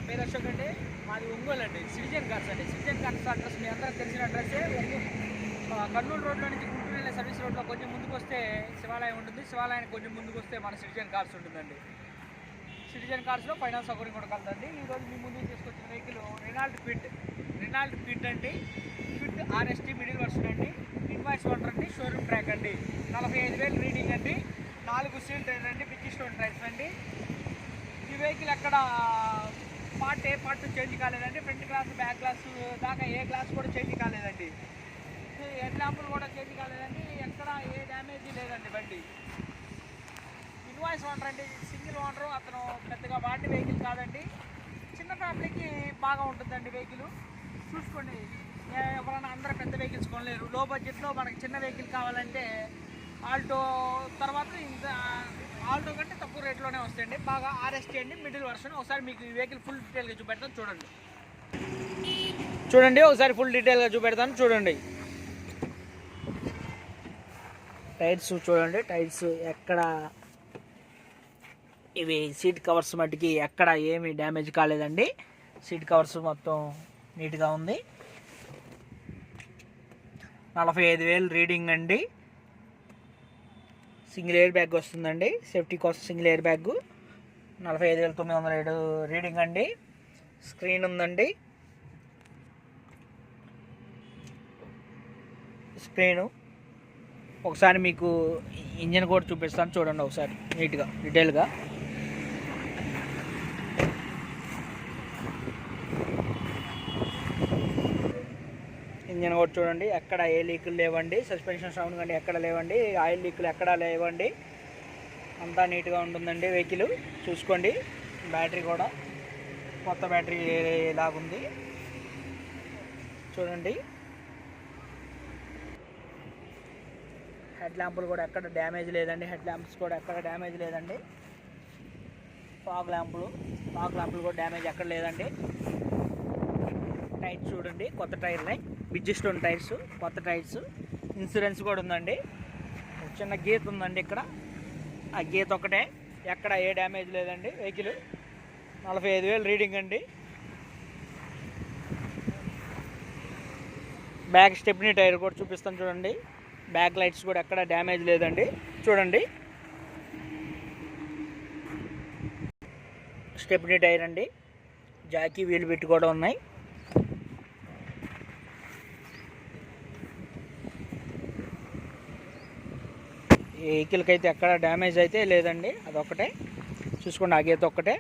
పేరు అశోక్ అండి. మాది ఒంగోలు అండి. సిటిజన్ కార్స్ అండి. సిటిజన్ కార్స్ అడ్రస్ మీ అందరికి తెలిసిన అడ్రస్సే. కర్నూలు రోడ్లో నుంచి గుంటూరు వెళ్ళే సర్వీస్ రోడ్లో కొంచెం ముందుకు వస్తే శివాలయం ఉంటుంది. శివాలయానికి కొంచెం ముందుకు వస్తే మన సిటిజన్ కార్స్ ఉంటుందండి. సిటిజన్ కార్స్లో ఫైనాన్స్ సౌకర్యం కూడా కలదండి. ఈరోజు మీ ముందుకు తీసుకొచ్చిన వెహికల్ రెనాల్డ్ క్విడ్ అండి. క్విడ్ ఆర్ఎస్టీ మిడిల్ వర్షన్ అండి. ఇన్వాయిస్ వాటర్ అండి. షోరూమ్ ట్రాక్ అండి. 45,000 రీడింగ్ అండి. 4 సీల్ టైర్ అండి. బిగ్ స్టోన్ టైర్స్ అండి. ఈ వెహికల్ ఎక్కడ పార్ట్ ఏ పార్ట్ చేంజ్ కాలేదండి. ఫ్రంట్ గ్లాస్ బ్యాక్ గ్లాస్ దాకా ఏ గ్లాస్ కూడా చేంజ్ కాలేదండి. హెడ్ ల్యాంపులు కూడా చేంజ్ కాలేదండి. ఎక్కడ ఏ డ్యామేజ్ లేదండి. బండి ఇన్వాయిస్ ఓనర్ అండి. Single owner. అతను పెద్దగా వాడిన వెహికల్ కాదండి. చిన్న ఫ్యామిలీకి బాగా ఉంటుందండి వెహికల్. చూసుకోండి, ఎవరైనా అందరూ పెద్ద వెహికల్స్ కొనలేరు. లో బడ్జెట్లో మనకి చిన్న వెహికల్ కావాలంటే ఆల్టో తర్వాత ఇంకా ఆల్టో కంటే తక్కువ రేట్లోనే వస్తాయండి. బాగా ఆర్ఎస్టీ అండి. Middle version. ఒకసారి మీకు ఈ వెహికల్ ఫుల్ డీటెయిల్గా చూపెడతాను చూడండి. ఒకసారి ఫుల్ డీటెయిల్గా చూపెడతాను చూడండి. టైర్స్ చూడండి. టైర్స్ ఎక్కడ ఇవి సీట్ కవర్స్ మట్టికి ఎక్కడ ఏమి డ్యామేజ్ కాలేదండి. సీట్ కవర్స్ మొత్తం నీట్గా ఉంది. 45,000 రీడింగ్ అండి. సింగిల్ ఎయిర్ బ్యాగ్ వస్తుందండి. సేఫ్టీ కోసం సింగిల్ ఎయిర్ బ్యాగ్. 45,907 రీడింగ్ అండి. స్క్రీన్ ఉందండి. స్క్రీను ఒకసారి మీకు ఇంజన్ కూడా చూపిస్తాను చూడండి ఒకసారి నీట్గా డీటెయిల్గా. ఇంజన్ కూడా చూడండి. ఎక్కడ ఏ లీకులు లేవండి. సస్పెన్షన్ సౌండ్ కానీ ఎక్కడ లేవండి. ఆయిల్ లీకులు ఎక్కడా లేవండి. అంతా నీట్గా ఉంటుందండి వెహికల్. చూసుకోండి. బ్యాటరీ కూడా కొత్త బ్యాటరీ లాగుంది చూడండి. హెడ్ ల్యాంపులు కూడా ఎక్కడ డ్యామేజ్ లేదండి. హెడ్ ల్యాంప్స్ కూడా ఎక్కడ డ్యామేజ్ లేదండి. ఫాగ్ ల్యాంపులు కూడా డ్యామేజ్ ఎక్కడ లేదండి. టైర్స్ చూడండి. కొత్త టైర్లే. Big stone tyres. కొత్త టైర్స్. ఇన్సూరెన్స్ కూడా ఉందండి. చిన్న గీత ఉందండి ఇక్కడ. ఆ గీత ఒకటే. ఎక్కడ ఏ డ్యామేజ్ లేదండి. వెహికల్ 45,000 రీడింగ్ అండి. బ్యాక్ స్టెప్నీ టైర్ కూడా చూపిస్తాను చూడండి. బ్యాక్ లైట్స్ కూడా ఎక్కడ డ్యామేజ్ లేదండి. చూడండి. స్టెప్నీ టైర్ అండి. జాకీ వీల్ బిట్ కూడా ఉన్నాయి. వెహికల్కి అయితే ఎక్కడ డ్యామేజ్ అయితే లేదండి. అదొక్కటే చూసుకోండి. ఆ గీత ఒక్కటే.